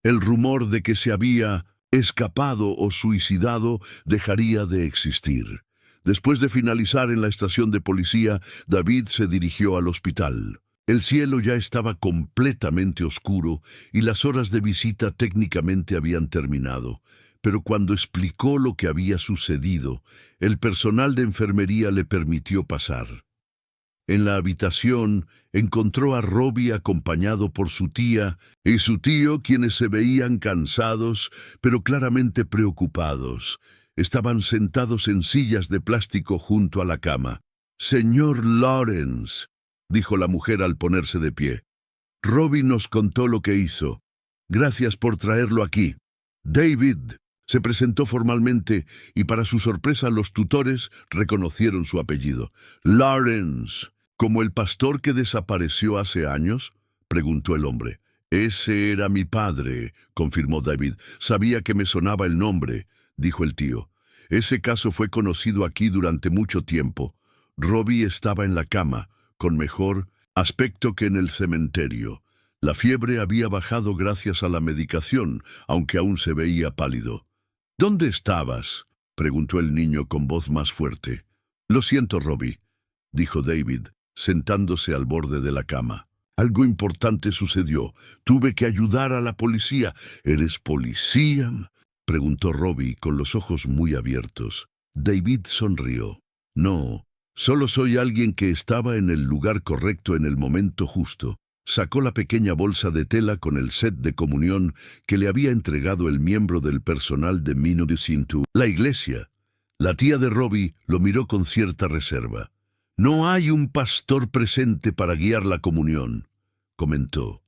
El rumor de que se había escapado o suicidado dejaría de existir. Después de finalizar en la estación de policía, David se dirigió al hospital. El cielo ya estaba completamente oscuro y las horas de visita técnicamente habían terminado. Pero cuando explicó lo que había sucedido, el personal de enfermería le permitió pasar. En la habitación encontró a Robbie acompañado por su tía y su tío, quienes se veían cansados, pero claramente preocupados. Estaban sentados en sillas de plástico junto a la cama. «Señor Lawrence», dijo la mujer al ponerse de pie. «Robbie nos contó lo que hizo. Gracias por traerlo aquí». David se presentó formalmente y para su sorpresa los tutores reconocieron su apellido. «Lawrence, ¿como el pastor que desapareció hace años?», preguntó el hombre. «Ese era mi padre», confirmó David. «Sabía que me sonaba el nombre», dijo el tío. «Ese caso fue conocido aquí durante mucho tiempo. Robbie estaba en la cama, con mejor aspecto que en el cementerio. La fiebre había bajado gracias a la medicación, aunque aún se veía pálido». «¿Dónde estabas?», preguntó el niño con voz más fuerte. «Lo siento, Robbie», dijo David, sentándose al borde de la cama. «Algo importante sucedió. Tuve que ayudar a la policía». «¿Eres policía?», preguntó Robbie con los ojos muy abiertos. David sonrió. «No, solo soy alguien que estaba en el lugar correcto en el momento justo». Sacó la pequeña bolsa de tela con el set de comunión que le había entregado el miembro del personal de Minnedocintu, la iglesia. La tía de Robbie lo miró con cierta reserva. «No hay un pastor presente para guiar la comunión», comentó.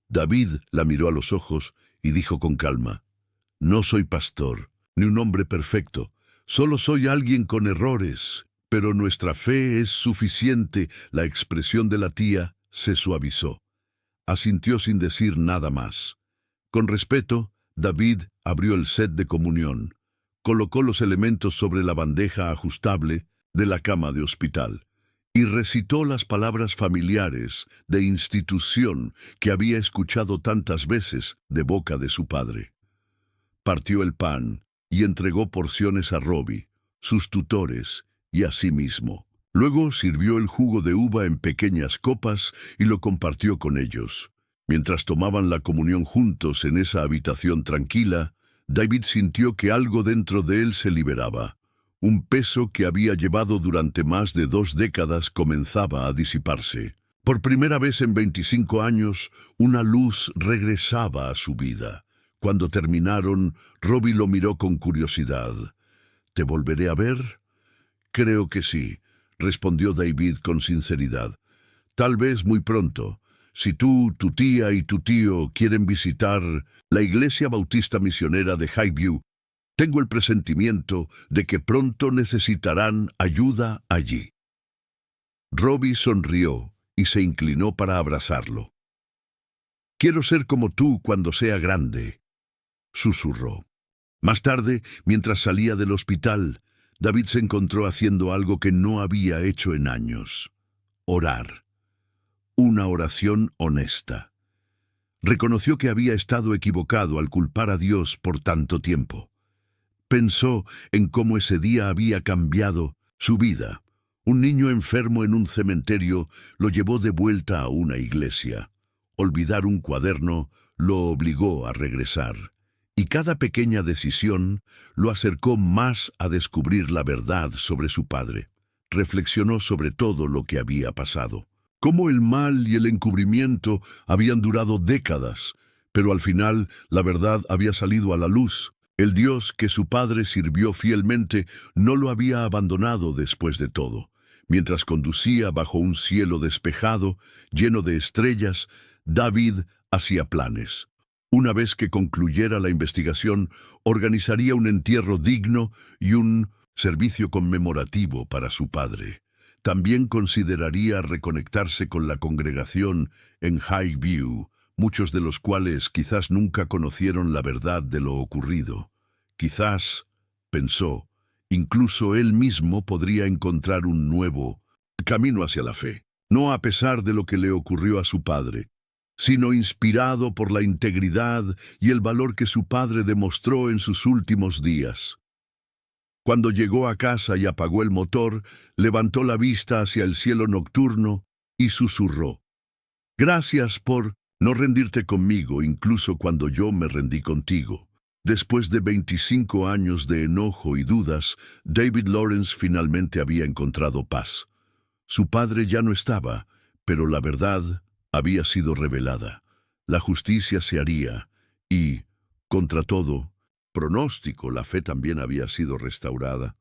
David la miró a los ojos y dijo con calma: «No soy pastor, ni un hombre perfecto. Solo soy alguien con errores, pero nuestra fe es suficiente». La expresión de la tía se suavizó. Asintió sin decir nada más. Con respeto, David abrió el set de comunión. Colocó los elementos sobre la bandeja ajustable de la cama de hospital y recitó las palabras familiares de institución que había escuchado tantas veces de boca de su padre. Partió el pan y entregó porciones a Robbie, sus tutores y a sí mismo. Luego sirvió el jugo de uva en pequeñas copas y lo compartió con ellos. Mientras tomaban la comunión juntos en esa habitación tranquila, David sintió que algo dentro de él se liberaba. Un peso que había llevado durante más de 2 décadas comenzaba a disiparse. Por primera vez en 25 años, una luz regresaba a su vida. Cuando terminaron, Robbie lo miró con curiosidad. «¿Te volveré a ver?». «Creo que sí», respondió David con sinceridad. «Tal vez muy pronto. si tú, tu tía y tu tío quieren visitar la Iglesia Bautista Misionera de Highview, tengo el presentimiento de que pronto necesitarán ayuda allí. Robbie sonrió y se inclinó para abrazarlo. «Quiero ser como tú cuando sea grande», susurró. Más tarde, mientras salía del hospital, David se encontró haciendo algo que no había hecho en años: orar. Una oración honesta. Reconoció que había estado equivocado al culpar a Dios por tanto tiempo. Pensó en cómo ese día había cambiado su vida. Un niño enfermo en un cementerio lo llevó de vuelta a una iglesia. Olvidar un cuaderno lo obligó a regresar. Y cada pequeña decisión lo acercó más a descubrir la verdad sobre su padre. Reflexionó sobre todo lo que había pasado. Cómo el mal y el encubrimiento habían durado décadas, pero al final la verdad había salido a la luz. El Dios que su padre sirvió fielmente no lo había abandonado después de todo. Mientras conducía bajo un cielo despejado, lleno de estrellas, David hacía planes. Una vez que concluyera la investigación, organizaría un entierro digno y un servicio conmemorativo para su padre. También consideraría reconectarse con la congregación en Highview, muchos de los cuales quizás nunca conocieron la verdad de lo ocurrido. Quizás, pensó, incluso él mismo podría encontrar un nuevo camino hacia la fe, no a pesar de lo que le ocurrió a su padre, sino inspirado por la integridad y el valor que su padre demostró en sus últimos días. Cuando llegó a casa y apagó el motor, levantó la vista hacia el cielo nocturno y susurró: «Gracias por no rendirte conmigo incluso cuando yo me rendí contigo». Después de 25 años de enojo y dudas, David Lawrence finalmente había encontrado paz. Su padre ya no estaba, pero la verdad había sido revelada. La justicia se haría y, contra todo pronóstico, la fe también había sido restaurada.